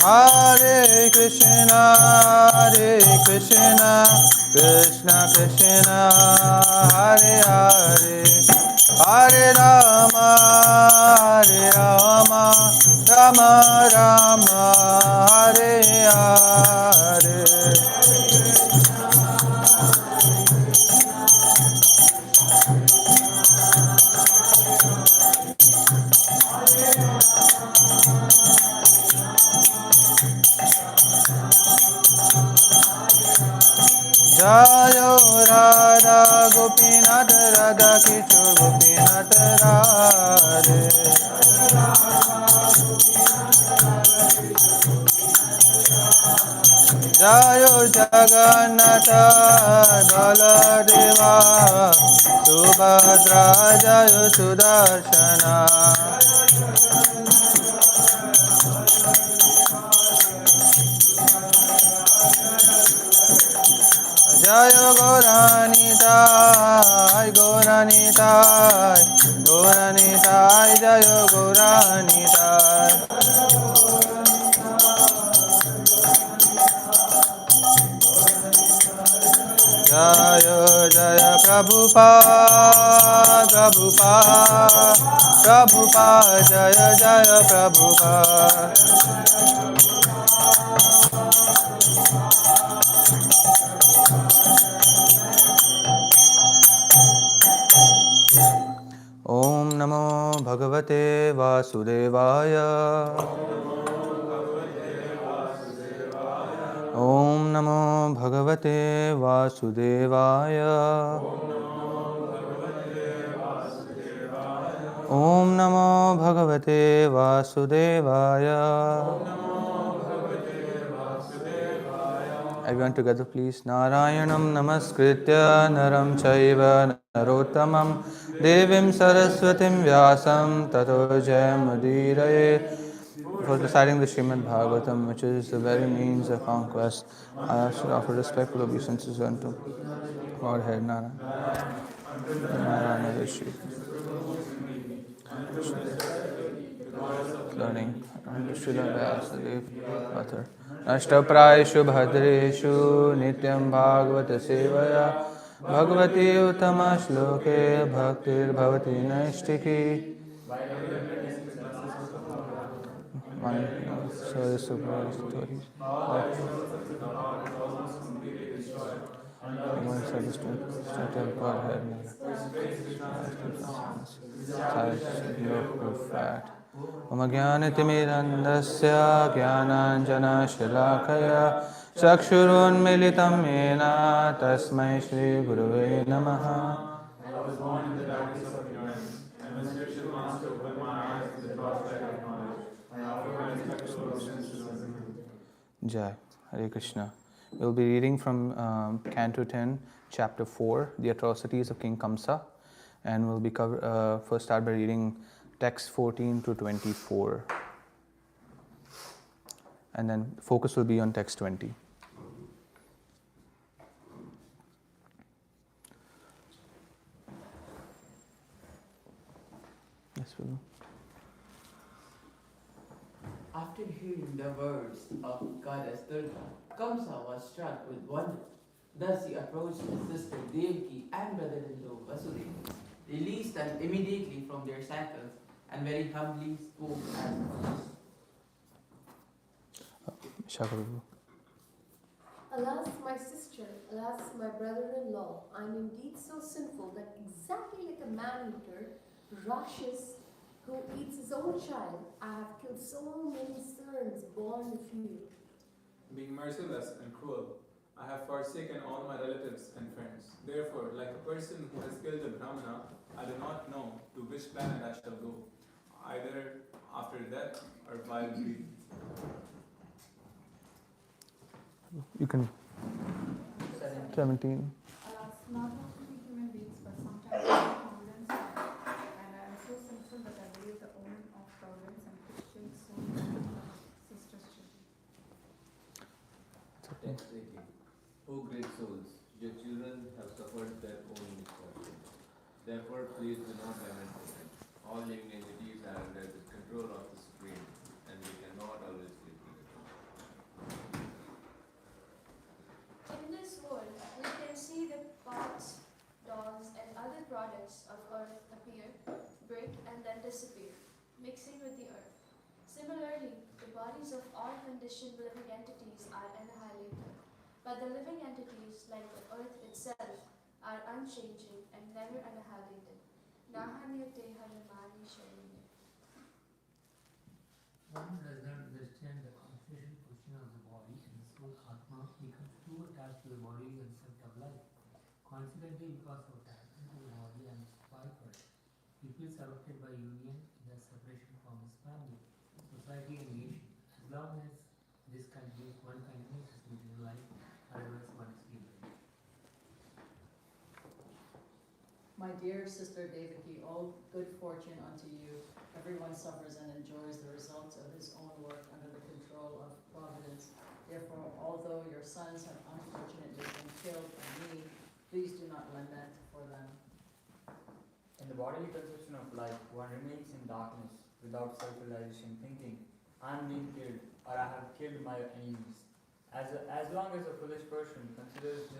Hare Krishna, Krishna Krishna, Hare Hare, Hare Rama, Rama Rama, Hare Hare. Jayo Radha Gopinath Radha Kishore Gopinath Radhe. Jayo Jagannath Baladeva Subhadra Jayo Sudarshana. Jayo Gauranitai, Gauranitai, Gauranitai, Jayo Gauranitai. Jayo Jaya Prabhupada, Prabhupada, Prabhupada, Jaya Jaya Prabhupada. Om Namo Bhagavate Vasudevaya. Om Namo Bhagavate Vasudevaya. Om Namo Bhagavate Vasudevaya. Everyone together please. Narayanam Namaskritya Naram Chaiva Narottamam Devim Saraswatim Vyasam Tato Jayamudiraya. For reciting the Srimad Bhagavatam, which is the very means of conquest, I should offer respectful obeisances unto Godhead Narayan. Narayana Rishi. Learning Srila Vyasadeva Author. Ashtaprayeshu Bhadreshu Nityam Bhagavata Sevaya Bhagavati Uttama Shloke Bhaktir Bhavati Naistiki. So this stories. Om Jnanatimirandasya Jnananjana Shalakaya Chakshurunmilitam Yena Tasmai Shri Gurave Namaha. I was born in the darkness of ignorance, and when spiritual master opened my eyes to the torchlight of knowledge, I offer my respectful obeisances unto him. Jai, Hare Krishna. We'll be reading from Canto 10, Chapter 4, The Atrocities of King Kamsa, and we'll be first start by reading text 14 to 24, and then focus will be on text 20. Yes, Vibhu. After hearing the words of Goddess Durga, Kamsa was struck with wonder. Thus he approached his sister Devaki and brother-in-law Vasudeva, released them immediately from their shackles, and very humbly spoke as follows. Alas, my sister, alas, my brother-in-law, I am indeed so sinful that exactly like a man-eater, Rakshas, who eats his own child, I have killed so many sons born of you. Being merciless and cruel, I have forsaken all my relatives and friends. Therefore, like a person who has killed a Brahmana, I do not know to which planet I shall go, either after death or while breathing. You can. 17. Not only human beings, but sometimes providence, and I am so sinful that I believe the omen of providence and Christian soul sisters children. Text 18. O great souls, your children have suffered their own misfortune. Therefore, please do not lament for them. All living entities are under the control of the Supreme, and they cannot always live together. In this world, we can see the pots, dolls, and other products of earth appear, break, and then disappear, mixing with the earth. Similarly, the bodies of all conditioned living entities are annihilated, but the living entities, like the earth itself, are unchanging and never annihilated. Nahanyate haramani sharine. One does not understand the constitutional position of the body, and the soul Atma becomes too attached to the bodily concept of life. Consequently, because of attachment to the body and its byproduct, he feels affected by union in the separation from his family, society, and nation. As long as this continues, one continues his material life, otherwise one is liberated. My dear sister Devaki, all good fortune unto you. Everyone suffers and enjoys the results of his own work under the control of providence. Therefore, although your sons have unfortunately been killed by me, please do not lament for them. In the bodily conception of life, one remains in darkness without self-realization, thinking, I am being killed, or I have killed my enemies. As long as a foolish person considers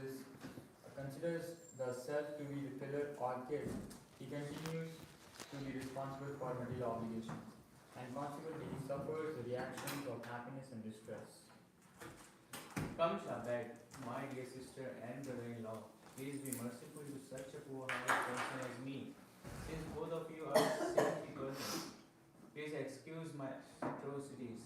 the self to be the pillar or kid, he continues to be responsible for material obligations, and consequently he suffers the reactions of happiness and distress. Kamsha begged, my dear sister and brother-in-law, please be merciful to such a poor-hearted person as me, since both of you are sinful persons. Please excuse my atrocities.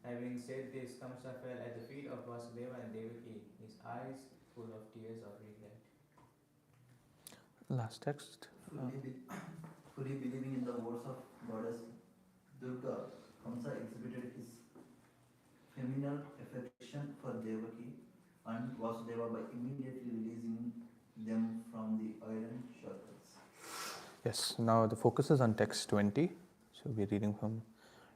Having said this, Kamsa fell at the feet of Vasudeva and Devaki, his eyes full of tears of regret. Last text. Fully believing in the words of goddess Durga, Kamsa exhibited his feminine affection for Devaki and Vasudeva by immediately releasing them from the iron shackles. Yes, now the focus is on text 20. So we're reading from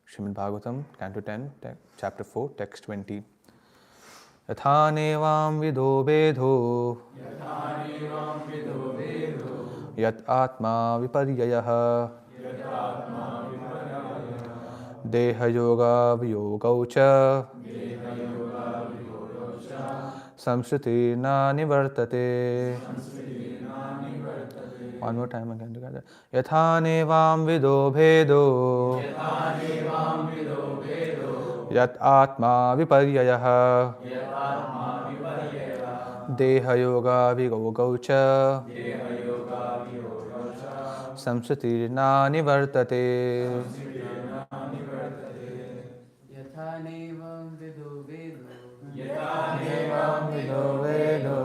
Srimad Bhagavatam, Canto 10, Chapter 4, text 20. Yatha nevam vido bedho yat atma viparyayah deha yoga viyogau cha samsriti na nivartate. One more time again together. Yatha nevam vido bhedo yat atma viparyayah deha yoga viyogau cha samsriti na nivartate. Yatha nevam vido vedo. Yatha nevam vido vedo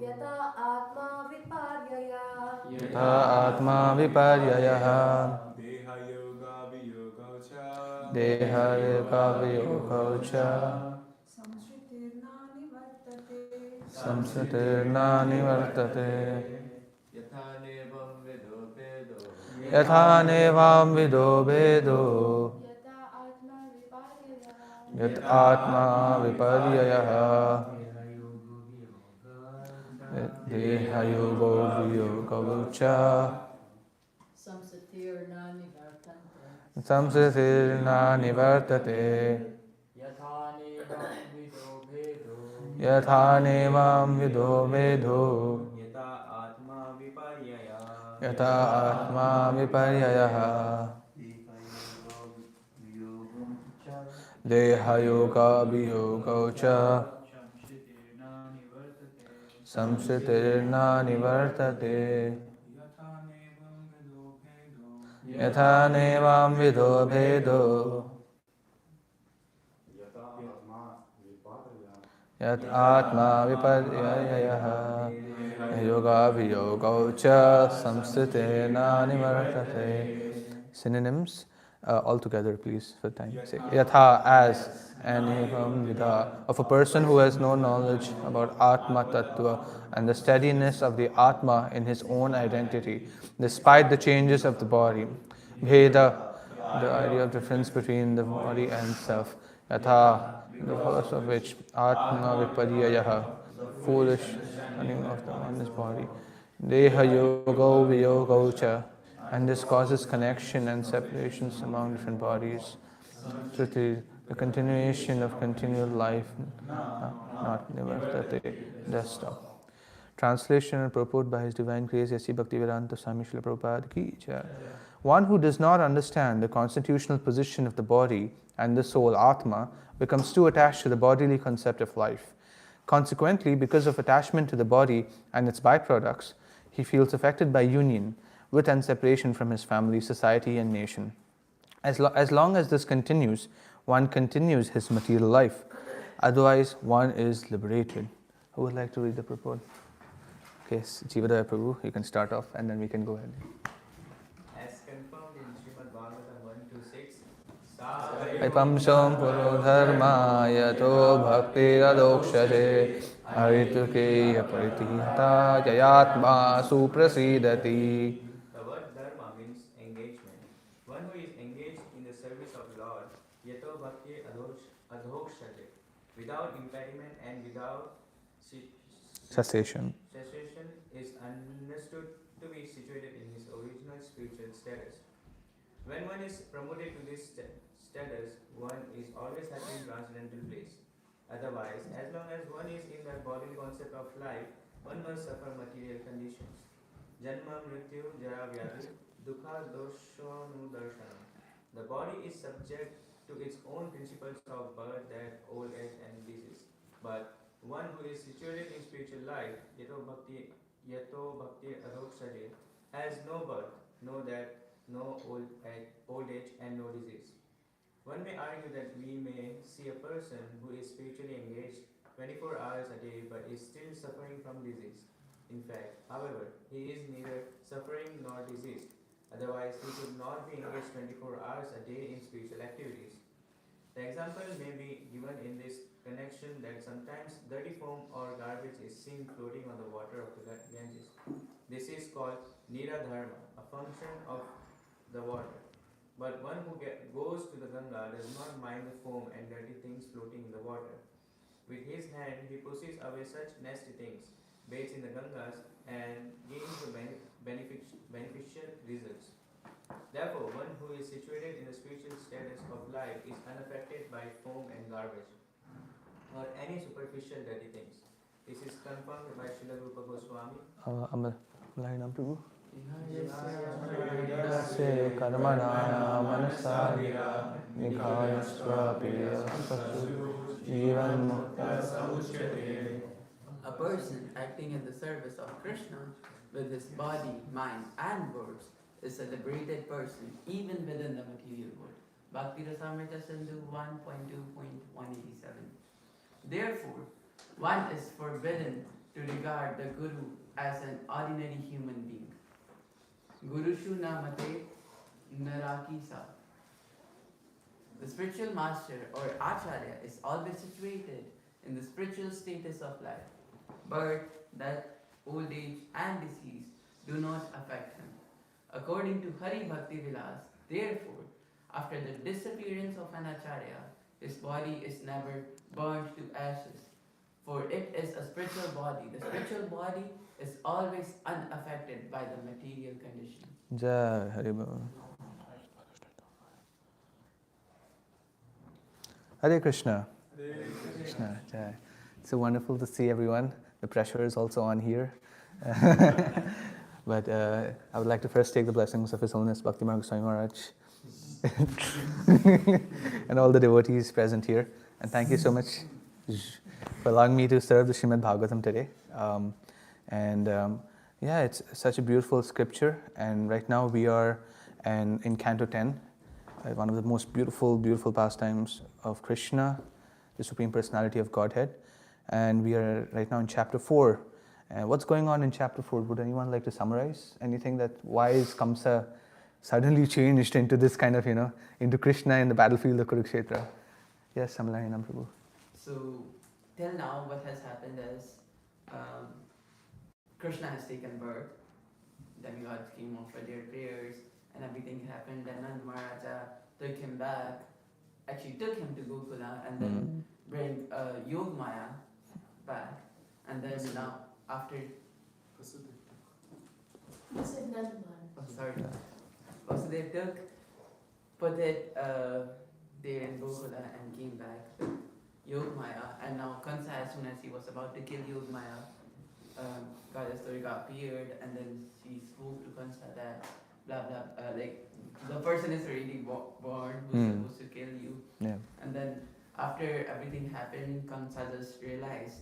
Yata atma viparyaya. yatha atma viparyayah Deha yoga viyogau cha. deha yoga viyogau cha Samshritirnani vartate. samsritirna nivartate. Yatha nevam vido vedo. Yatha nevam vido vedo Yata atma viparyaya. yat atma viparyayah deha yoga viyogau cha Samsatirna nivartante. samsritirna nivartate. Yatha nevam vido vedo Yatha nevam vido vedo Yata atma viparyaya. yatha atma viparyayah deha yoga viyogau cha samsritirna nivartate. Yatha nevam vido vedo yat atma viparyayah yoga viyogau cha samsritirna nivartate. Synonyms all together, please, for time's sake. Yatha, as, and evam vida, of a person who has no knowledge about Atma Tattva and the steadiness of the Atma in his own identity, despite the changes of the body. Bheda, the idea of difference between the body and self. Yatha, the first of which, Atma Viparyayah, foolish turning of the one's body. Deha yogo viyogo cha. And this causes connection and separations among different bodies. Shruti, the continuation of continual life, not nivartate, does stop. Translation and purport by His Divine Grace Yasi Bhaktivedanta Swami Srila Prabhupada ki jai. One who does not understand the constitutional position of the body and the soul, Atma, becomes too attached to the bodily concept of life. Consequently, because of attachment to the body and its byproducts, he feels affected by union with and separation from his family, society, and nation. As long as this continues, one continues his material life. Otherwise, one is liberated. Who would like to read the purport? Okay, Jivadaya Prabhu, you can start off and then we can go ahead. As confirmed in Srimad Bhagavatam 126, Aipamsam puro dharma yato bhakti radokshate arituke aparitihata jayatma suprasidati. the word dharma means engagement. One who is engaged in the service of Lord, yato bhakti adhokshate, without impediment and without Cessation. cessation, is understood to be situated in his original spiritual status. When one is promoted to this status, one is always happy in transcendental bliss. Otherwise, as long as one is in the bodily concept of life, one must suffer material conditions. Janma, Mrityu, Jara, Vyadhi, Dukha, Doshonudarshanam. The body is subject to its own principles of birth, death, old age, and disease. But one who is situated in spiritual life, Yato Bhakti Adhokshaje, has no birth, no death, no old age, and no disease. One may argue that we may see a person who is spiritually engaged 24 hours a day but is still suffering from disease. In fact, however, he is neither suffering nor diseased. Otherwise, he could not be engaged 24 hours a day in spiritual activities. The example may be given in this connection that sometimes dirty foam or garbage is seen floating on the water of the Ganges. This is called Niradharma, a function of the water. But one who goes to the Ganga does not mind the foam and dirty things floating in the water. With his hand, he pushes away such nasty things, bathes in the Gangas, and gains the beneficial results. Therefore, one who is situated in the spiritual status of life is unaffected by foam and garbage, or any superficial dirty things. This is confirmed by Srila Rupa Goswami. Prabhu. Yasya karmana manasagira nikhayasva piya jivan mukta samuchyate. A person acting in the service of Krishna with his body, mind, and words is a liberated person even within the material world. Bhakti Rasamrita Sindhu 1.2.187. Therefore, one is forbidden to regard the Guru as an ordinary human being. Gurushu namate narakisa. The spiritual master or acharya is always situated in the spiritual status of life. Birth, death, old age, and disease do not affect him. According to Hari Bhakti Vilas, therefore, after the disappearance of an acharya, his body is never burnt to ashes, for it is a spiritual body. The spiritual body is always unaffected by the material condition. Jai Hari Baba. Hare Krishna. Hare Krishna. Jai. It's so wonderful to see everyone. The pressure is also on here. But I would like to first take the blessings of His Holiness Bhakti Marga Swami Maharaj and all the devotees present here. And thank you so much for allowing me to serve the Srimad Bhagavatam today. Yeah, it's such a beautiful scripture. And right now we are in Canto 10, one of the most beautiful pastimes of Krishna, the Supreme Personality of Godhead. And we are right now in chapter 4. What's going on in chapter 4? Would anyone like to summarize anything that why is Kamsa suddenly changed into this kind of, into Krishna in the battlefield of Kurukshetra? Yes, Samalayanam Prabhu. So, till now what has happened is Krishna has taken birth, demigods came offer their prayers, and everything happened. Then Nand Maharaja took him back, actually took him to Gokula and then bring Yog Maya back. And then now, after Nandaman. Oh, sorry. Vasudeva put it there in Gokula and came back with Yogamaya, and now Kansa, as soon as he was about to kill Yogamaya, Goddess Durga appeared, and then she spoke to Kansa that blah blah, like the person is already born who's supposed to kill you. Yeah. And then after everything happened, Kansa just realized,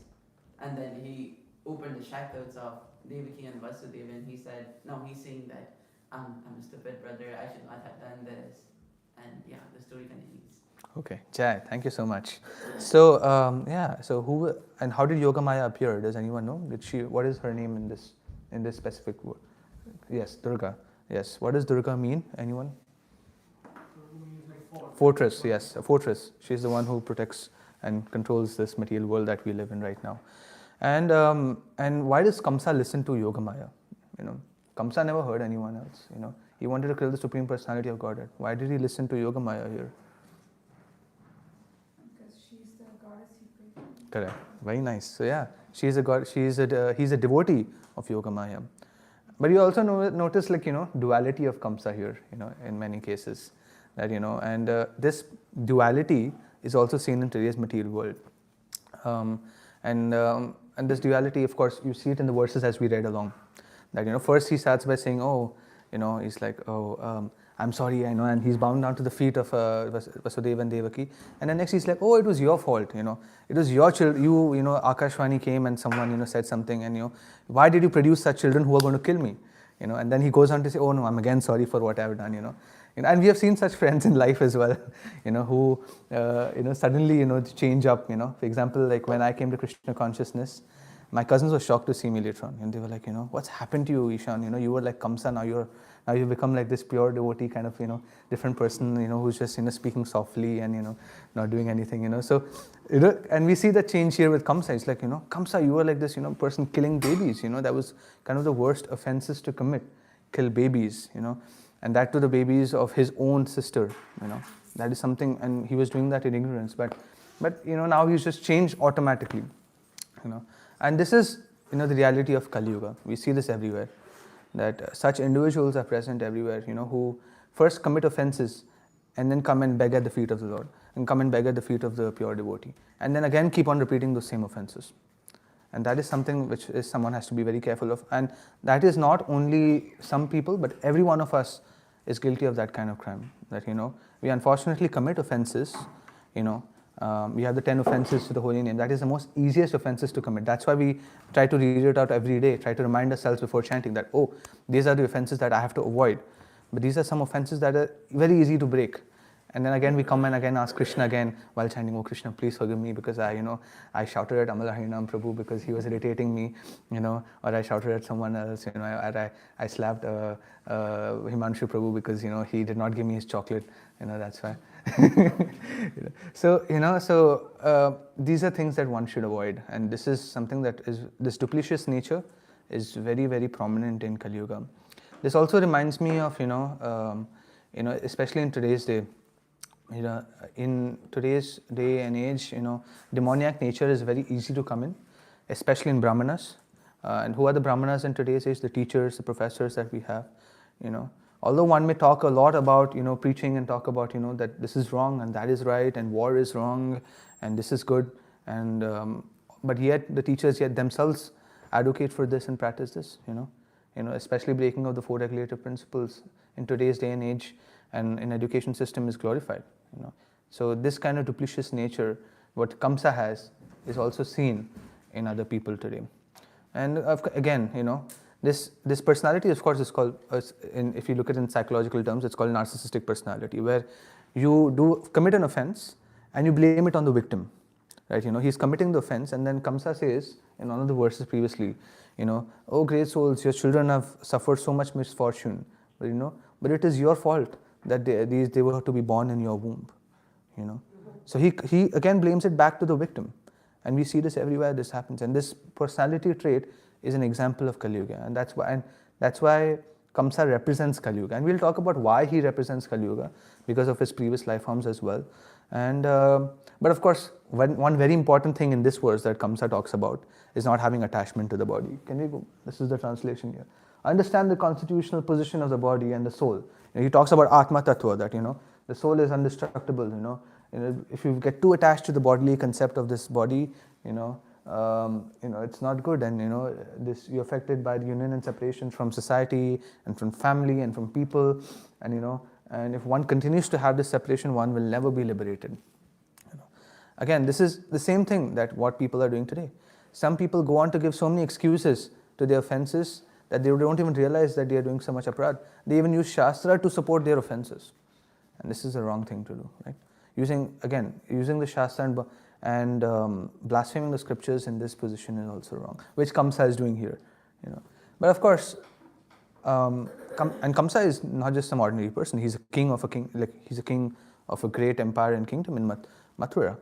and then he opened the shackles of Devaki and Vasudeva, and he said, no, he's saying that I'm a stupid brother, I should not have done this. And yeah, the story continues. Okay, Jai, thank you so much. So so who and how did Yogamaya appear? Does anyone know? Did she? What is her name in this specific word? Yes, Durga. Yes. What does Durga mean? Anyone? Fortress. Yes, a fortress. She's the one who protects and controls this material world that we live in right now. And why does Kamsa listen to Yogamaya? Kamsa never heard anyone else. He wanted to kill the Supreme Personality of Godhead. Why did he listen to Yogamaya here? Because she's the goddess he prayed to. Correct. Very nice. So yeah, she's a god. He's a devotee of Yogamaya. But you also notice duality of Kamsa here. In many cases, that and this duality is also seen in today's material world. And this duality, of course, you see it in the verses as we read along. That first he starts by saying, he's like, I'm sorry, I know, and he's bound down to the feet of Vasudeva and Devaki. And then next he's like, it was your fault, it was your children, Akashvani came and someone, said something, and why did you produce such children who are going to kill me? And then he goes on to say, oh no, I'm again sorry for what I've done, And we have seen such friends in life as well, who, suddenly, change up, For example, like when I came to Krishna consciousness, my cousins were shocked to see me later on, and they were like, what's happened to you, Ishaan? You were like Kamsa, now you've become like this pure devotee kind of, different person, who's just, speaking softly and, not doing anything, So, and we see that change here with Kamsa. It's like, Kamsa, you were like this, person killing babies, that was kind of the worst offenses to commit, kill babies, and that to the babies of his own sister, that is something, and he was doing that in ignorance, but now he's just changed automatically, And this is, the reality of Kali Yuga. We see this everywhere, that such individuals are present everywhere, who first commit offenses and then come and beg at the feet of the Lord, and come and beg at the feet of the pure devotee, and then again keep on repeating those same offenses. And that is something which someone has to be very careful of. And that is not only some people, but every one of us is guilty of that kind of crime. That, we unfortunately commit offenses, we have the 10 offenses to the holy name. That is the most easiest offenses to commit. That's why we try to read it out every day, try to remind ourselves before chanting that, these are the offenses that I have to avoid. But these are some offenses that are very easy to break. And then again we come and again ask Krishna again while chanting, oh Krishna, please forgive me because I shouted at Amala Harinam Prabhu because he was irritating me, or I shouted at someone else, I slapped Himanshu Prabhu because, he did not give me his chocolate, that's why. So these are things that one should avoid, and this is something that is, this duplicitous nature is very, very prominent in Kali Yuga. This also reminds me of, especially in today's day, in today's day and age, demoniac nature is very easy to come in, especially in Brahmanas. And who are the Brahmanas in today's age? The teachers, the professors that we have, Although one may talk a lot about, preaching and talk about, that this is wrong and that is right and war is wrong and this is good, and but yet the teachers themselves advocate for this and practice this, especially breaking of the 4 regulative principles in today's day and age and in education system is glorified, So this kind of duplicitous nature, what Kamsa has, is also seen in other people today. And again, this personality, of course, is called, if you look at it in psychological terms, it's called narcissistic personality, where you do commit an offense and you blame it on the victim, right? He's committing the offense, and then Kamsa says in one of the verses previously, oh great souls, your children have suffered so much misfortune, but it is your fault that they were to be born in your womb, So he again blames it back to the victim, and we see this everywhere. This happens, and this personality trait is an example of Kali Yuga, and that's why Kamsa represents Kali Yuga, and we'll talk about why he represents Kali Yuga because of his previous life forms as well. And but of course, one very important thing in this verse that Kamsa talks about is not having attachment to the body. Can we go? This is the translation here. understand the constitutional position of the body and the soul. He talks about Atma Tattva, that the soul is indestructible. If you get too attached to the bodily concept of this body, it's not good, and you're affected by the union and separation from society and from family and from people, and if one continues to have this separation, one will never be liberated. Again, this is the same thing that what people are doing today. Some people go on to give so many excuses to their offenses that they don't even realize that they are doing so much aparad. They even use Shastra to support their offenses, and this is the wrong thing to do, right? Using the Shastra and blaspheming the scriptures in this position is also wrong, which Kamsa is doing here. But of course, and Kamsa is not just some ordinary person. He's a king of a great empire and kingdom in Mathura,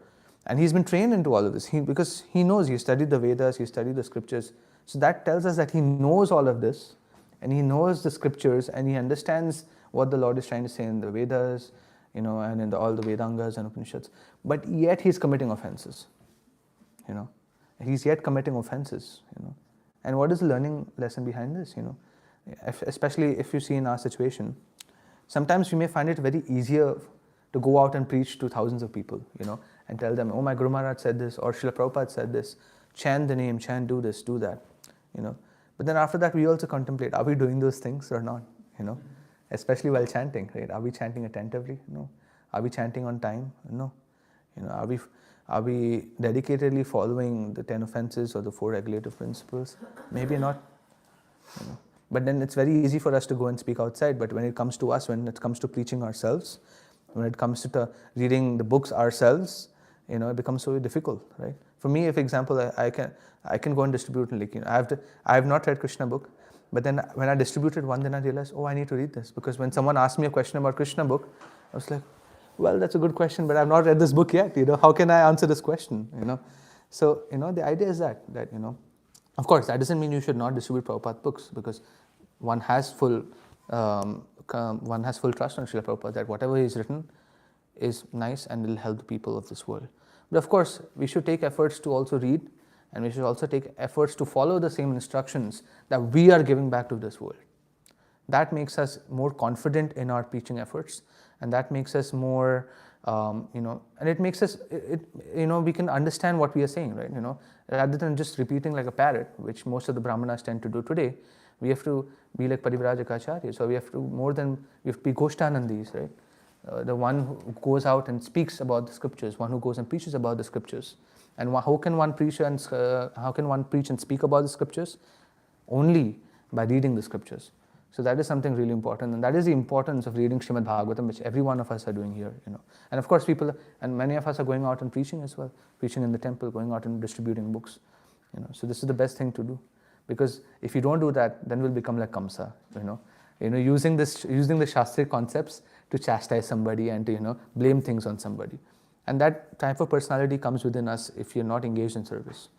and he's been trained into all of this. Because he knows, he studied the Vedas, he studied the scriptures. So that tells us that he knows all of this, and he knows the scriptures, and he understands what the Lord is trying to say in the Vedas, and in all the Vedangas and Upanishads. But yet he's committing offenses. He's yet committing offenses. And what is the learning lesson behind this? Especially if you see in our situation, sometimes we may find it very easier to go out and preach to thousands of people, and tell them, oh, my Guru Maharaj said this, or Srila Prabhupada said this, chant the name, chant, do this, do that, But then after that, we also contemplate, are we doing those things or not, Especially while chanting, right? Are we chanting attentively? No. Are we chanting on time? No. Are we dedicatedly following the 10 offenses or the 4 regulative principles? Maybe not. But then it's very easy for us to go and speak outside. But when it comes to us, when it comes to preaching ourselves, when it comes to reading the books ourselves, it becomes so difficult, right? For me, for example, I can go and distribute. I have not read Krishna book. But then when I distributed one, then I realized, I need to read this. Because when someone asked me a question about Krishna book, I was like, well, that's a good question, but I've not read this book yet. How can I answer this question? So, the idea is that of course, that doesn't mean you should not distribute Prabhupada books, because one has full trust on Srila Prabhupada that whatever he's written is nice and will help the people of this world. But of course, we should take efforts to also read, and we should also take efforts to follow the same instructions that we are giving back to this world. That makes us more confident in our preaching efforts, and that makes us more, and it makes us, we can understand what we are saying, right? Rather than just repeating like a parrot, which most of the Brahmanas tend to do today, we have to be like Parivrajaka. So we have to be Goshtanandis, right? The one who goes out and speaks about the scriptures, one who goes and preaches about the scriptures. And how can one preach and speak about the scriptures? Only by reading the scriptures. So that is something really important, and that is the importance of reading Srimad Bhagavatam, which every one of us are doing here. And of course, many of us are going out and preaching as well, preaching in the temple, going out and distributing books. So this is the best thing to do, because if you don't do that, then we'll become like Kamsa. Using the Shastric concepts to chastise somebody and to blame things on somebody. And that type of personality comes within us if you're not engaged in service.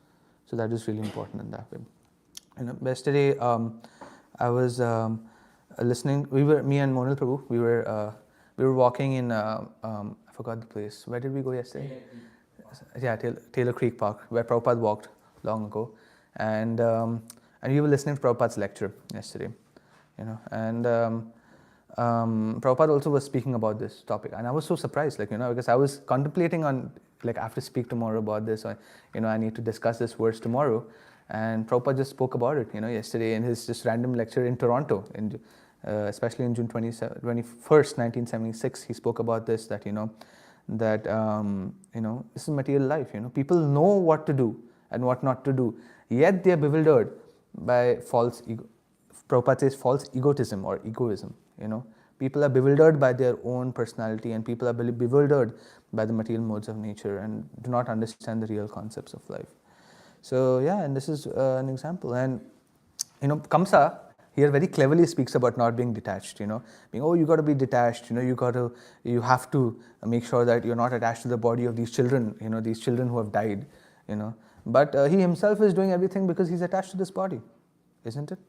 So that is really important in that way. Yesterday, I was listening. Me and Monil Prabhu, we were walking in. I forgot the place. Where did we go yesterday? Yeah, Taylor Creek Park, where Prabhupada walked long ago, and we were listening to Prabhupada's lecture yesterday. And Prabhupada also was speaking about this topic, and I was so surprised, because I was contemplating on, I have to speak tomorrow about this, or, I need to discuss this verse tomorrow, and Prabhupada just spoke about it, yesterday in his just random lecture in Toronto, especially in June 21st, 1976, he spoke about this, that, this is material life, people know what to do and what not to do, yet they are bewildered by false ego. Prabhupada says false egotism or egoism. People are bewildered by their own personality, and people are bewildered by the material modes of nature and do not understand the real concepts of life. So yeah, and this is an example. And Kamsa here very cleverly speaks about not being detached. You got to be detached. You have to make sure that you're not attached to the body of these children. These children who have died. But he himself is doing everything because he's attached to this body, isn't it?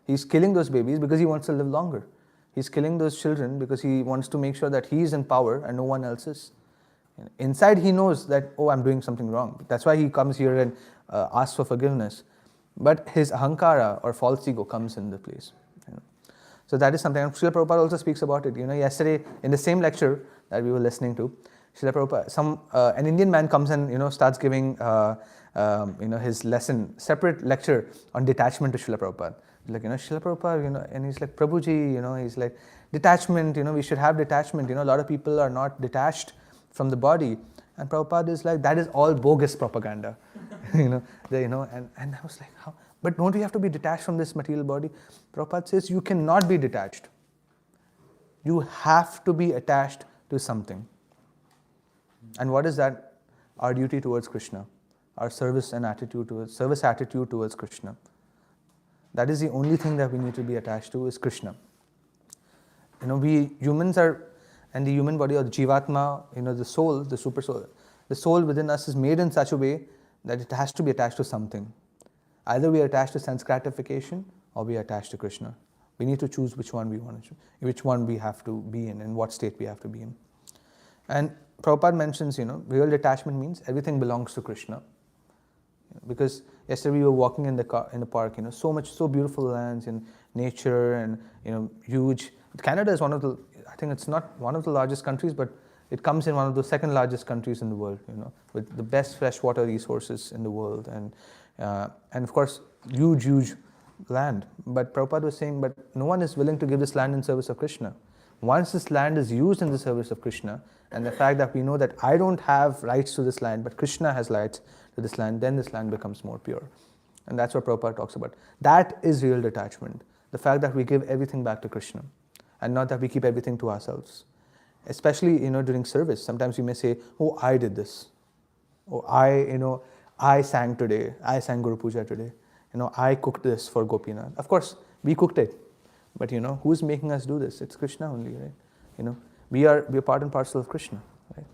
He's killing those babies because he wants to live longer. He's killing those children because he wants to make sure that he is in power and no one else is. Inside he knows that, I'm doing something wrong. That's why he comes here and asks for forgiveness. but his ahankara or false ego comes in the place. So that is something, and Srila Prabhupada also speaks about it. Yesterday in the same lecture that we were listening to, Srila Prabhupada, an Indian man comes and starts giving his lesson, separate lecture on detachment to Srila Prabhupada. Like, Srila Prabhupada, and he's like, Prabhuji, he's like, detachment, we should have detachment. A lot of people are not detached from the body. And Prabhupada is like, that is all bogus propaganda. And I was like, how? But don't we have to be detached from this material body? Prabhupada says, you cannot be detached. You have to be attached to something. And what is that? Our duty towards Krishna, our service attitude towards Krishna. That is the only thing that we need to be attached to, is Krishna. We humans are, and the human body, or the Jivatma, the soul, the super soul, the soul within us is made in such a way that it has to be attached to something. Either we are attached to sense gratification or we are attached to Krishna. We need to choose which one we want to choose, which one we have to be in, and what state we have to be in. And Prabhupada mentions, real detachment means everything belongs to Krishna. Because yesterday we were walking in the park, so beautiful lands and nature and huge. Canada is one of the, I think it's not one of the largest countries, but it comes in one of the second largest countries in the world, with the best freshwater resources in the world, and of course huge land. But Prabhupada was saying, but no one is willing to give this land in service of Krishna. Once this land is used in the service of Krishna, and the fact that we know that I don't have rights to this land, but Krishna has rights to this land, then this land becomes more pure. And that's what Prabhupada talks about. That is real detachment. The fact that we give everything back to Krishna, and not that we keep everything to ourselves. Especially, during service, sometimes we may say, oh, I did this. Oh, I sang today. I sang Guru Puja today. I cooked this for Gopinath. Of course, we cooked it. But who's making us do this? It's Krishna only, right? We are part and parcel of Krishna, right?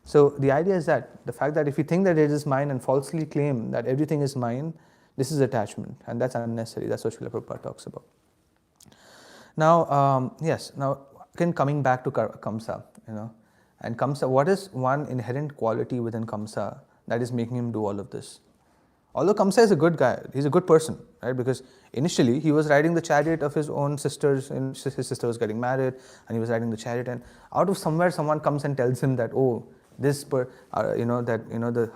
So the idea is that the fact that if you think that it is mine and falsely claim that everything is mine, this is attachment, and that's unnecessary. That's what Srila Prabhupada talks about. Now, again coming back to Kamsa, and Kamsa, what is one inherent quality within Kamsa that is making him do all of this? Although Kamsa is a good guy, he's a good person, right? Because initially he was riding the chariot of his own sisters, and his sister was getting married, and he was riding the chariot, and out of somewhere someone comes and tells him that, oh,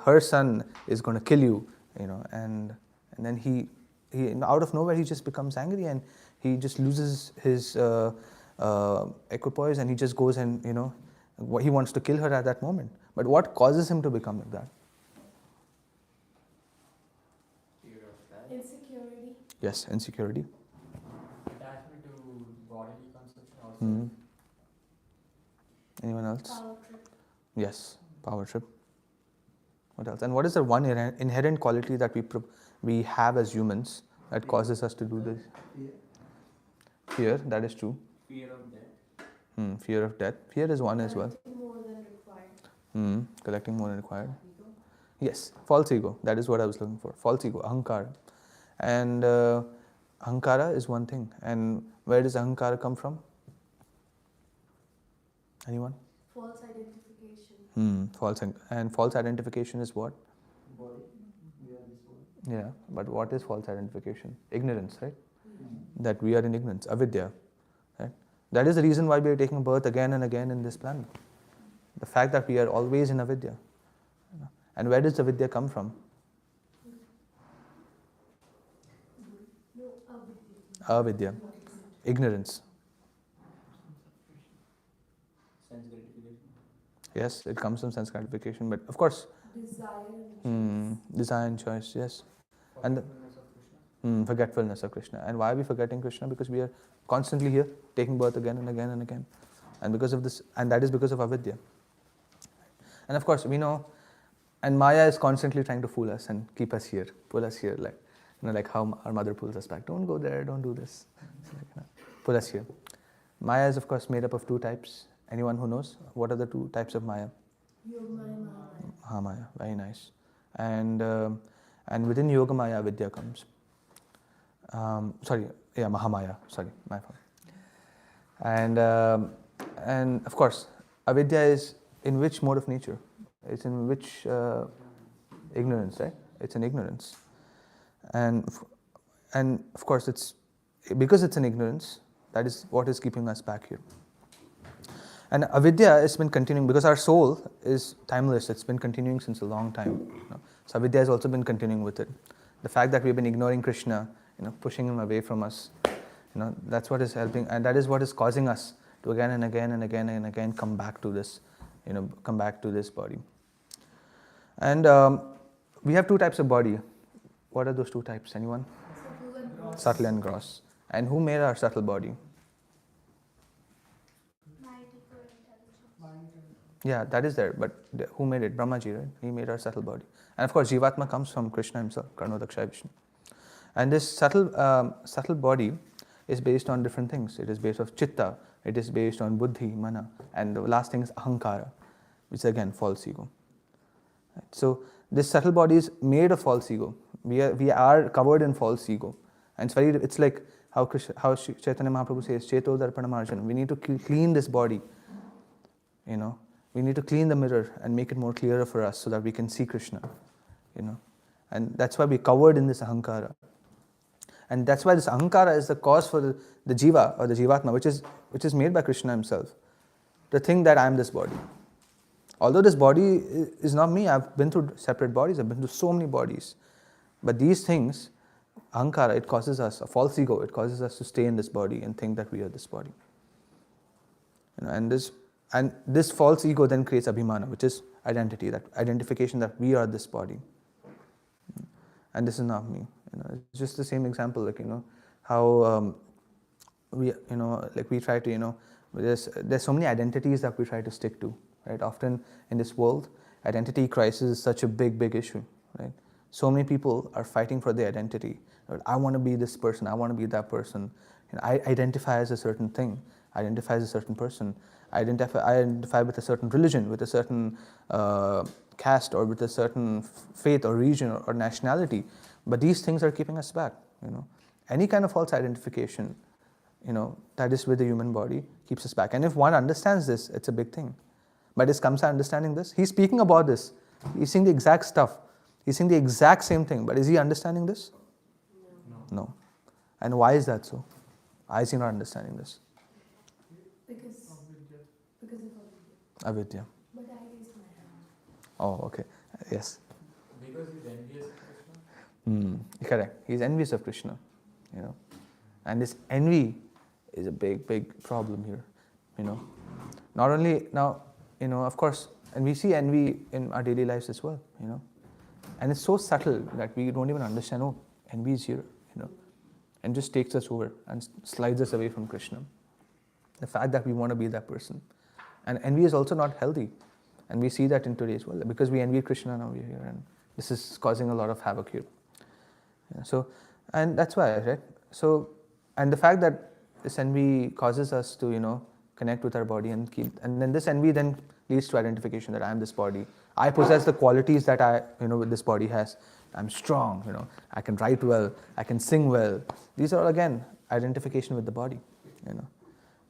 her son is going to kill you, and then he out of nowhere he just becomes angry, and he just loses his equipoise, and he just goes and he wants to kill her at that moment. But what causes him to become like that? Insecurity. Yes, insecurity. Attachment to bodily conception also. Anyone else? Power trip. Yes, power trip. What else? And what is the one inherent quality that we have as humans that causes us to do this? Fear, that is true. Fear of death. Fear of death. Fear is one as well. Collecting more than required. Collecting more than required. Yes, false ego. That is what I was looking for. False ego, ahankara. And ahankara is one thing. And where does ahankara come from? Anyone? False identification. False identification is what? Body. We are this body. Yeah, but what is false identification? Ignorance, right? That we are in ignorance, avidya. Right? That is the reason why we are taking birth again and again in this planet. The fact that we are always in avidya. And where does avidya come from? Avidya. Ignorance. Sense gratification. Yes, it comes from sense gratification, but of course, desire and choice, yes. And forgetfulness of Krishna. And why are we forgetting Krishna? Because we are constantly here, taking birth again and again and again. And because of this, and that is because of avidya. And of course, we know, and Maya is constantly trying to fool us and keep us here, pull us here, like how our mother pulls us back. Don't go there, don't do this. Pull us here. Maya is of course made up of two types. Anyone who knows? What are the two types of Maya? Yogamaya, Mahamaya. Maya, very nice. And within Yogamaya, Vidya comes. Mahamaya. Sorry, my fault. And of course, avidya is in which mode of nature? It's in which ignorance, right? It's in ignorance. And of course, it's because it's an ignorance, that is what is keeping us back here. And avidya has been continuing because our soul is timeless. It's been continuing since a long time. So avidya has also been continuing with it. The fact that we've been ignoring Krishna, pushing him away from us, that's what is helping, and that is what is causing us to again and again and again and again come back to this, come back to this body. And we have two types of body. What are those two types? Anyone? Subtle and gross. Subtle and gross. And who made our subtle body? Yeah, that is there, but who made it? Brahmaji, right? He made our subtle body. And of course, Jivatma comes from Krishna himself, Karnodakshaya Vishnu. And this subtle body is based on different things. It is based on chitta, it is based on buddhi, mana, and the last thing is ahankara, which is again false ego. Right? So this subtle body is made of false ego. We are covered in false ego. And it's like how Chaitanya Mahaprabhu says, Cheto Darpanam Arjuna. We need to clean this body. We need to clean the mirror and make it more clearer for us so that we can see Krishna. And that's why we're covered in this ahankara. And that's why this ahankara is the cause for the jiva or the jivatma, which is made by Krishna himself. To think that I am this body. Although this body is not me, I've been through separate bodies, I've been through so many bodies. But these things, ahankara, it causes us, a false ego, it causes us to stay in this body and think that we are this body. And this false ego then creates abhimana, which is identity, that identification that we are this body. And this is not me. It's just the same example, like, how we try to, there's so many identities that we try to stick to, right? Often in this world, identity crisis is such a big issue, right? So many people are fighting for their identity. I want to be this person, I want to be that person. I identify as a certain thing, I identify as a certain person, I identify with a certain religion, with a certain caste, or with a certain faith or region or nationality. But these things are keeping us back. Any kind of false identification, that is with the human body, keeps us back. And if one understands this, it's a big thing. But is Kamsa understanding this? He's speaking about this. He's saying the exact stuff. He's saying the exact same thing. But is he understanding this? No. And why is that so? Why is he not understanding this? Because of Avidya. But I raised my hand. Oh, okay. Yes. Because he's envious of Krishna? Correct. He's envious of Krishna. And this envy is a big problem here. Not only now, of course, and we see envy in our daily lives as well, And it's so subtle that we don't even understand, envy is here, and just takes us over and slides us away from Krishna. The fact that we want to be that person. And envy is also not healthy. And we see that in today's world. Because we envy Krishna, now we're here. And this is causing a lot of havoc here. And that's why, right? So, and the fact that this envy causes us to, connect with our body and then this envy then leads to identification that I am this body. I possess the qualities that this body has. I'm strong, I can write well, I can sing well. These are all, again, identification with the body,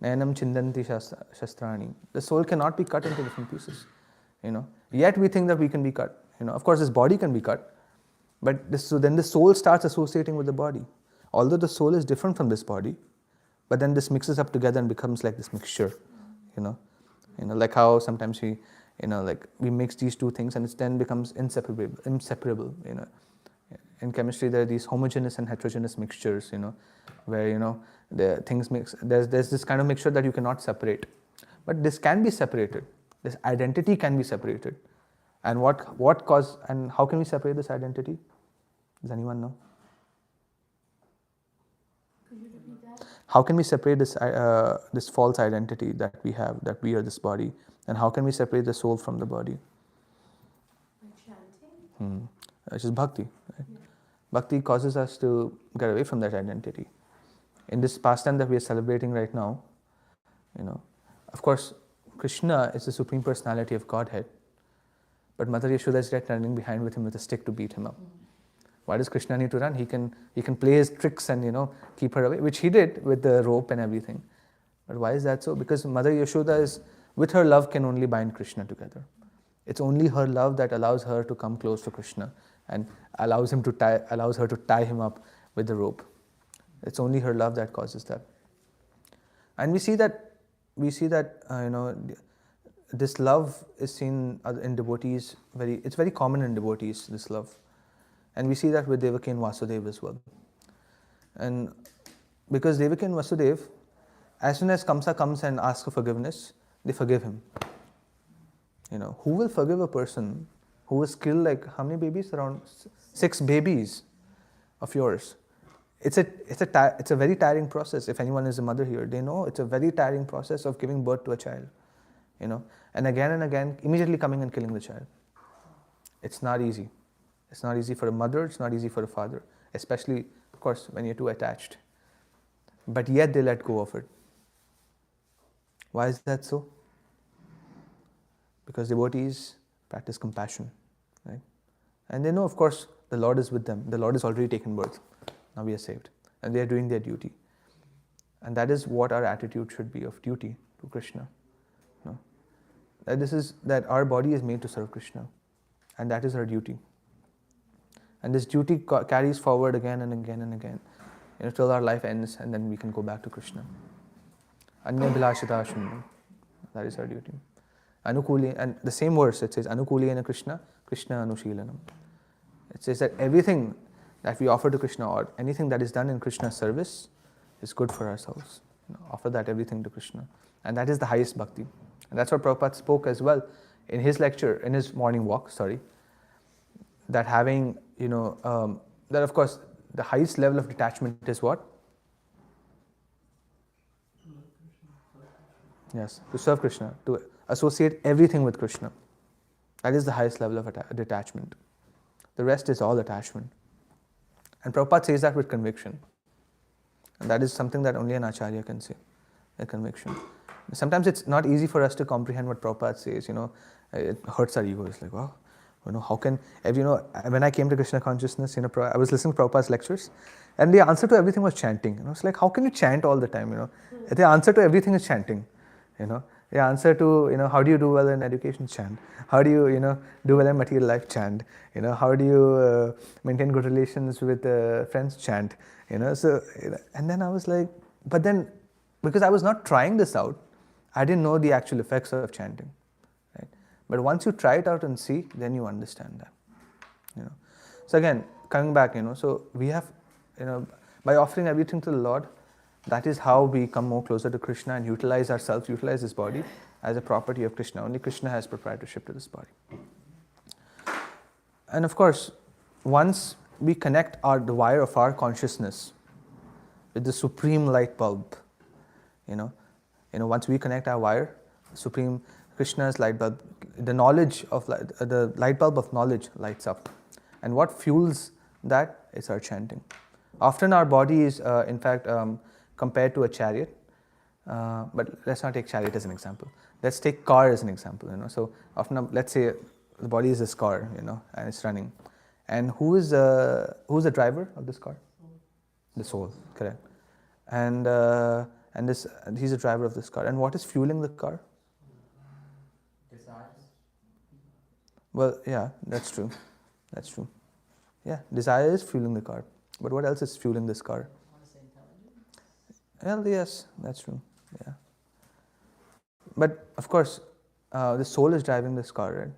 Nayanam chindanti shastrani. The soul cannot be cut into different pieces, Yet we think that we can be cut. Of course, this body can be cut, but then the soul starts associating with the body. Although the soul is different from this body, but then this mixes up together and becomes like this mixture, like how sometimes we mix these two things and it then becomes inseparable. In chemistry, there are these homogeneous and heterogeneous mixtures, where the things mix. There's this kind of mixture that you cannot separate, but this can be separated. This identity can be separated, and what cause and how can we separate this identity? Does anyone know? Could you repeat that? How can we separate this false identity that we have, that we are this body, and how can we separate the soul from the body? By chanting? Which is bhakti. Right? Yeah. Bhakti causes us to get away from that identity. In this pastime that we are celebrating right now, of course, Krishna is the Supreme Personality of Godhead, but Mother Yashoda is right running behind with him with a stick to beat him up. Why does Krishna need to run? He can play his tricks and keep her away, which he did with the rope and everything. But why is that so? Because Mother Yashoda is, with her love, can only bind Krishna together. It's only her love that allows her to come close to Krishna and allows her to tie him up with the rope. It's only her love that causes that. And we see that this love is seen in devotees it's very common in devotees, this love. And we see that with Devaki and Vasudeva as well. And because Devaki and Vasudeva, as soon as Kamsa comes and asks for forgiveness, they forgive him. Who will forgive a person who has killed how many babies? Around 6 babies of yours. It's a very tiring process. If anyone is a mother here, they know it's a very tiring process of giving birth to a child. And again, immediately coming and killing the child. It's not easy. It's not easy for a mother, it's not easy for a father, especially, of course, when you're too attached. But yet they let go of it. Why is that so? Because devotees practice compassion, right? And they know, of course, the Lord is with them. The Lord has already taken birth. Now we are saved. And they are doing their duty. And that is what our attitude should be, of duty to Krishna. That our body is made to serve Krishna. And that is our duty. And this duty carries forward again and again and again, till our life ends, and then we can go back to Krishna. Anya Bhilashita Shunyam. That is our duty. Anukuli, and the same verse, it says, Anukulena Krishna, Krishna Anushilanam. It says that everything that we offer to Krishna, or anything that is done in Krishna's service, is good for ourselves. Offer that everything to Krishna. And that is the highest bhakti. And that's what Prabhupada spoke as well in his lecture, in his morning walk, that having, that of course, the highest level of detachment is what? Yes, to serve Krishna, to associate everything with Krishna. That is the highest level of detachment. The rest is all attachment. And Prabhupada says that with conviction. And that is something that only an Acharya can say, a conviction. Sometimes it's not easy for us to comprehend what Prabhupada says, it hurts our ego. It's like, wow, how can, when I came to Krishna consciousness, I was listening to Prabhupada's lectures, and the answer to everything was chanting. It's like, how can you chant all the time, The answer to everything is chanting, The answer to, how do you do well in education? Chant. How do you, do well in material life? Chant. How do you maintain good relations with friends? Chant. So, and then I was like, but then, because I was not trying this out, I didn't know the actual effects of chanting, right? But once you try it out and see, then you understand that, So again, coming back, so we have, by offering everything to the Lord, that is how we come more closer to Krishna and utilize ourselves, utilize this body as a property of Krishna. Only Krishna has proprietorship to this body. And of course, once we connect the wire of our consciousness with the supreme light bulb, once we connect our wire, supreme Krishna's light bulb, the knowledge of the light bulb of knowledge lights up. And what fuels that is our chanting. Often our body is, in fact, compared to a chariot, but let's not take chariot as an example. Let's take car as an example. So often, let's say the body is this car, and it's running. And who's the driver of this car? The soul, correct. And he's the driver of this car. And what is fueling the car? Desires. Well, yeah, that's true. That's true. Yeah, desire is fueling the car. But what else is fueling this car? Well, yes, that's true. Yeah. But of course, the soul is driving this car,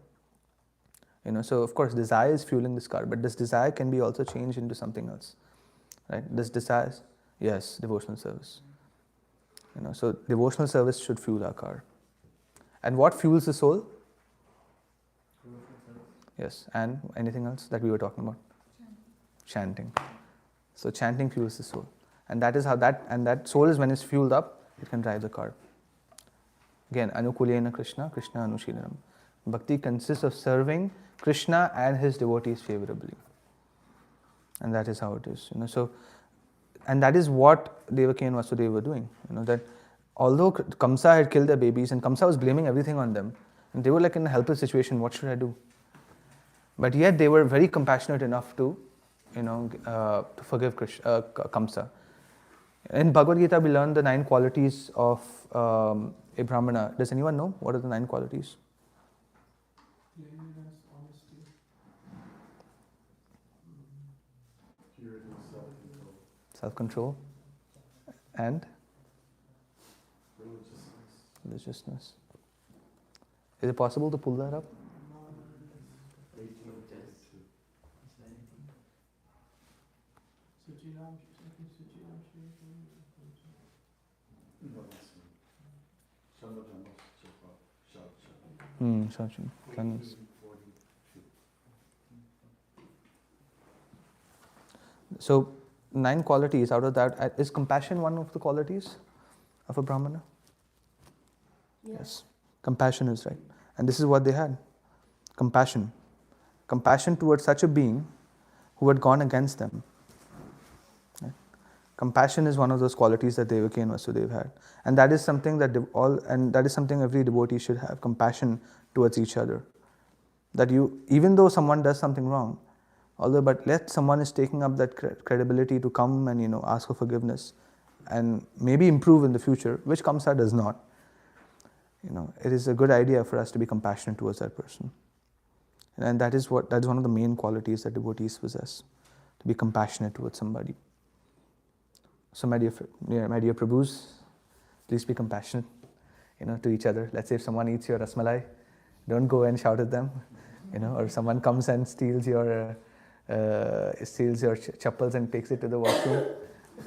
right? So of course, desire is fueling this car. But this desire can be also changed into something else, right? This desire, yes, devotional service. So devotional service should fuel our car. And what fuels the soul? Yes, and anything else that we were talking about? Chanting. So chanting fuels the soul. And that is how that soul is, when it's fueled up, it can drive the car. Again, Anukulena Krishna, Krishna Anushilanam. Bhakti consists of serving Krishna and his devotees favorably. And that is how it is. So, and that is what Devaki and Vasudeva were doing. That although Kamsa had killed their babies and Kamsa was blaming everything on them, and they were like in a helpless situation, what should I do? But yet they were very compassionate enough to, to forgive Kamsa. In Bhagavad Gita, we learn the 9 qualities of a Brahmana. Does anyone know what are the 9 qualities? Cleanliness, honesty. self-control, and religiousness. Is it possible to pull that up? Cleanliness. So 9 qualities. Out of that, is compassion one of the qualities of a Brahmana? Yes. Compassion is right. And this is what they had. Compassion. Compassion towards such a being who had gone against them. Right? Compassion is one of those qualities that Devaki and Vasudeva had. And that is something that every devotee should have, compassion towards each other. That even though someone does something wrong, but let someone is taking up that credibility to come and ask for forgiveness and maybe improve in the future, which Kamsa does not. It is a good idea for us to be compassionate towards that person. And that is one of the main qualities that devotees possess, to be compassionate towards somebody. So my dear Prabhus, please be compassionate, to each other. Let's say if someone eats your rasmalai, don't go and shout at them, or someone comes and steals your chappals and takes it to the washroom.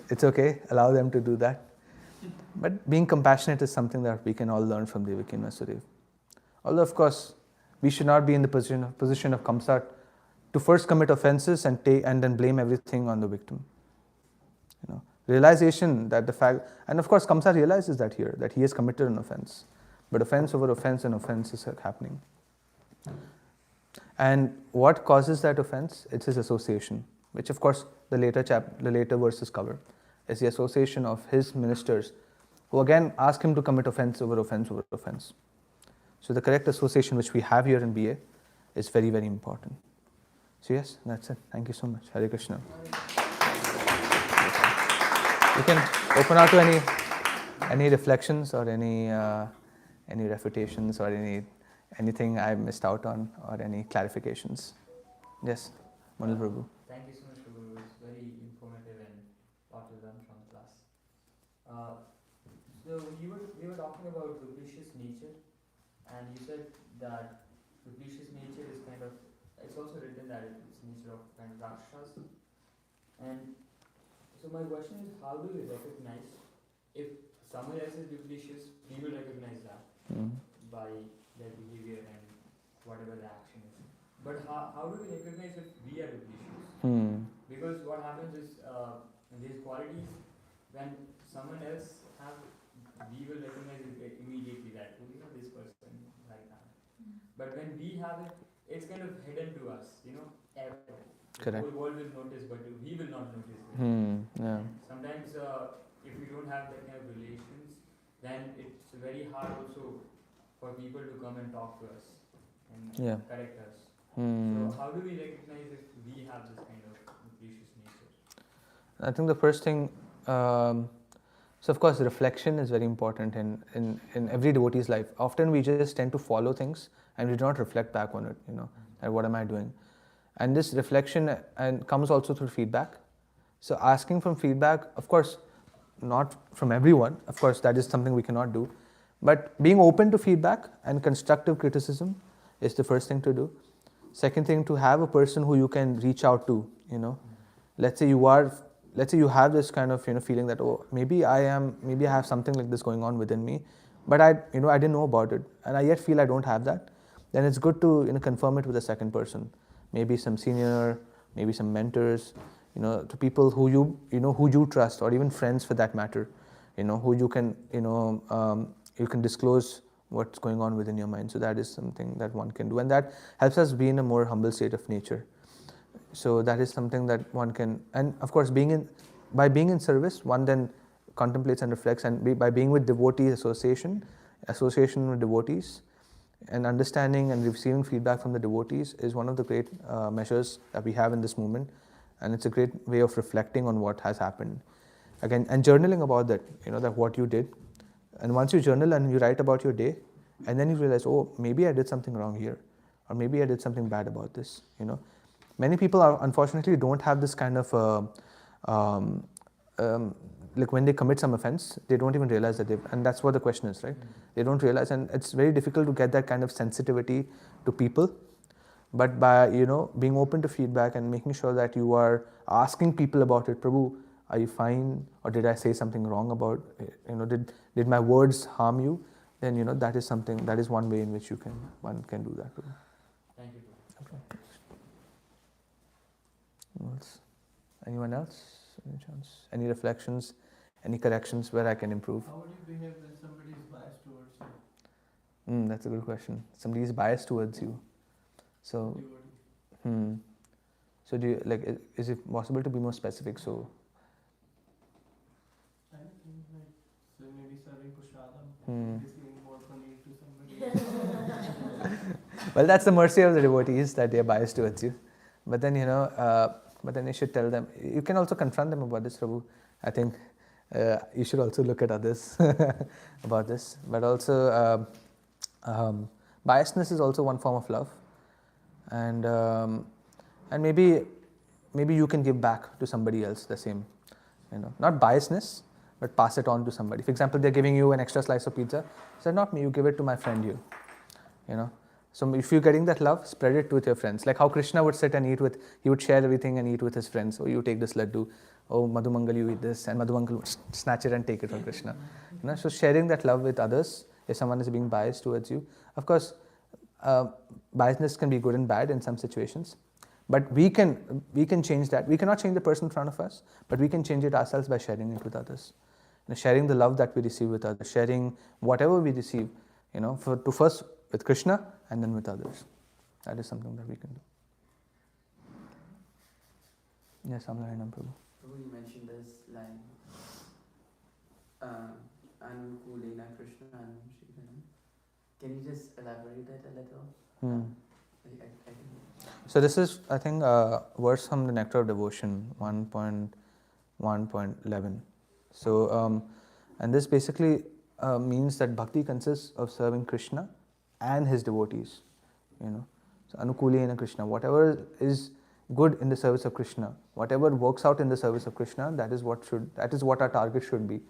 It's okay, allow them to do that. But being compassionate is something that we can all learn from Devaki and Vasudeva. Although, of course, we should not be in the position of Kamsa to first commit offenses and then blame everything on the victim. Realization that the fact, and of course Kamsa realizes that here, that he has committed an offense. But offense over offense and offense is happening. And what causes that offense? It's his association, which of course the later verses cover. Is the association of his ministers, who again ask him to commit offense over offense over offense. So the correct association which we have here in BA is very, very important. So yes, that's it. Thank you so much. Hare Krishna. You can open out to any reflections or any refutations or anything I missed out on or any clarifications. Yes, Manal Prabhu. Thank you so much, Prabhu. It's very informative and what to learn from class. So we were talking about capricious nature, and you said that capricious nature is it's also written that it's nature of kind of rakshas. And so my question is, how do we recognize if someone else is capricious? We will recognize that by their behavior and whatever the action is. But how do we recognize if we are capricious? Because what happens is, these qualities, when someone else have, we will recognize it immediately that this person like that. But when we have it, it's kind of hidden to us, ever. Correct. The whole world will notice, but we will not notice it. Yeah. Sometimes, if we don't have that kind of relations, then it's very hard also for people to come and talk to us and correct us. So how do we recognize if we have this kind of capricious nature? I think the first thing, so of course reflection is very important in every devotee's life. Often we just tend to follow things and we do not reflect back on it, and what am I doing? And this reflection comes also through feedback. So asking for feedback, of course, not from everyone, of course that is something we cannot do, but being open to feedback and constructive criticism is the first thing to do. Second thing, to have a person who you can reach out to, Let's say you have this kind of feeling that, maybe I have something like this going on within me, but I didn't know about it, and I yet feel I don't have that. Then it's good to confirm it with a second person, maybe some senior, maybe some mentors, to people who you trust, or even friends for that matter, who you can disclose what's going on within your mind. So that is something that one can do, and that helps us be in a more humble state of nature. So that is something that one can, and of course by being in service, one then contemplates and reflects, and by being with devotee association with devotees, and understanding and receiving feedback from the devotees is one of the great measures that we have in this movement, and it's a great way of reflecting on what has happened. Again, and journaling about that, that what you did. And once you journal and you write about your day, and then you realize, maybe I did something wrong here, or maybe I did something bad about this. Many people unfortunately don't have this kind of like when they commit some offense, they don't even realize that and that's what the question is, right? They don't realize, and it's very difficult to get that kind of sensitivity to people. But by being open to feedback and making sure that you are asking people about it, Prabhu, are you fine, or did I say something wrong about did my words harm you? Then that is something, that is one way in which one can do that, Prabhu. Thank you. Okay. Anyone else? Any chance? Any reflections? Any corrections where I can improve? How would you behave when somebody is biased towards you? That's a good question. Somebody is biased towards you. So, So do you is it possible to be more specific? So, Anything like, so maybe serving pushadam, giving more paneer to somebody. well, that's the mercy of the devotees that they are biased towards you. But then but then you should tell them. You can also confront them about this, Prabhu. I think you should also look at others about this. But also, biasness is also one form of love, and maybe you can give back to somebody else the same, not biasness, but pass it on to somebody. For example, they're giving you an extra slice of pizza. Say, not me, you give it to my friend. So if you're getting that love, spread it with your friends. Like how Krishna would sit and he would share everything and eat with his friends. Oh, you take this laddu. Oh, Madhumangal, you eat this. And Madhumangal would snatch it and take it from Krishna. So sharing that love with others, if someone is being biased towards you. Of course, biasness can be good and bad in some situations. But we can change that. We cannot change the person in front of us, but we can change it ourselves by sharing it with others. Sharing the love that we receive with others, sharing whatever we receive, to first with Krishna and then with others. That is something that we can do. Yes, Amlaranam Prabhu. Prabhu, you mentioned this line, Anukulena Krishna Anushilana. Can you just elaborate that a little? So this is, I think, a verse from the Nectar of Devotion, 1.1.11. So, and this basically means that bhakti consists of serving Krishna and his devotees. So Anukulena Krishna, whatever is good in the service of Krishna, whatever works out in the service of Krishna, that is what our target should be.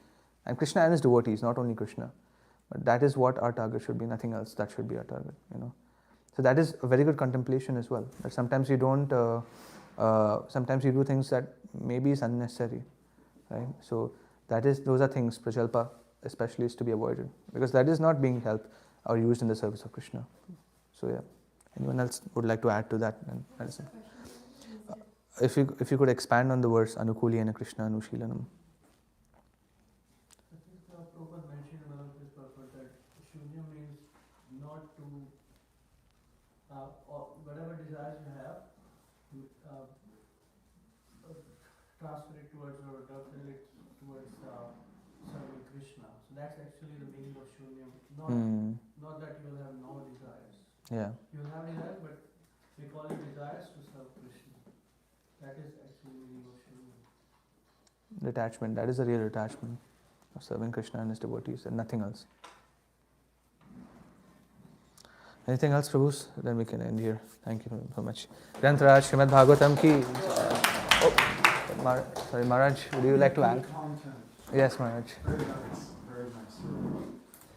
And Krishna and his devotees, not only Krishna, but that is what our target should be. Nothing else. That should be our target. So that is a very good contemplation as well. That sometimes you don't. Sometimes you do things that maybe is unnecessary, right? So those are things, prajalpa especially, is to be avoided, because that is not being helped or used in the service of Krishna. So yeah, anyone else would like to add to that? If you could expand on the verse Anukulena Krishna Anushilanam. I think Prabhupada mentioned in one of his purport that shunya means not to whatever desires you have, transfer it towards or dovetail it towards serving Krishna. So that's actually the meaning of shunya. Not that you will have no desires. Yeah. You will have desires, but we call it desires to serve Krishna. That is actually the meaning of shunya. Detachment. That is the real detachment of serving Krishna and his devotees, and nothing else. Anything else, Prabhus? Then we can end here. Thank you so much. Grantaraj, Srimad Bhagavatam ki. Sorry, Maharaj, would you like to add? Yes, Maharaj. Very nice, very nice.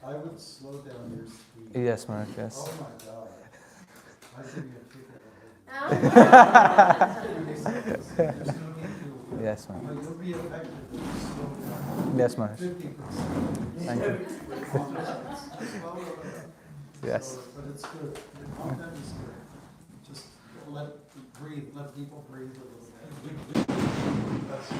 I would slow down your speed. Yes, Maharaj, yes. Oh my God. I give you a kick out of it. Yes, Maharaj. But you'll be effective if you slow down. Yes, Maharaj. 50%. Thank you. Yes. But it's good. The content is good. Just let people breathe a little bit. That's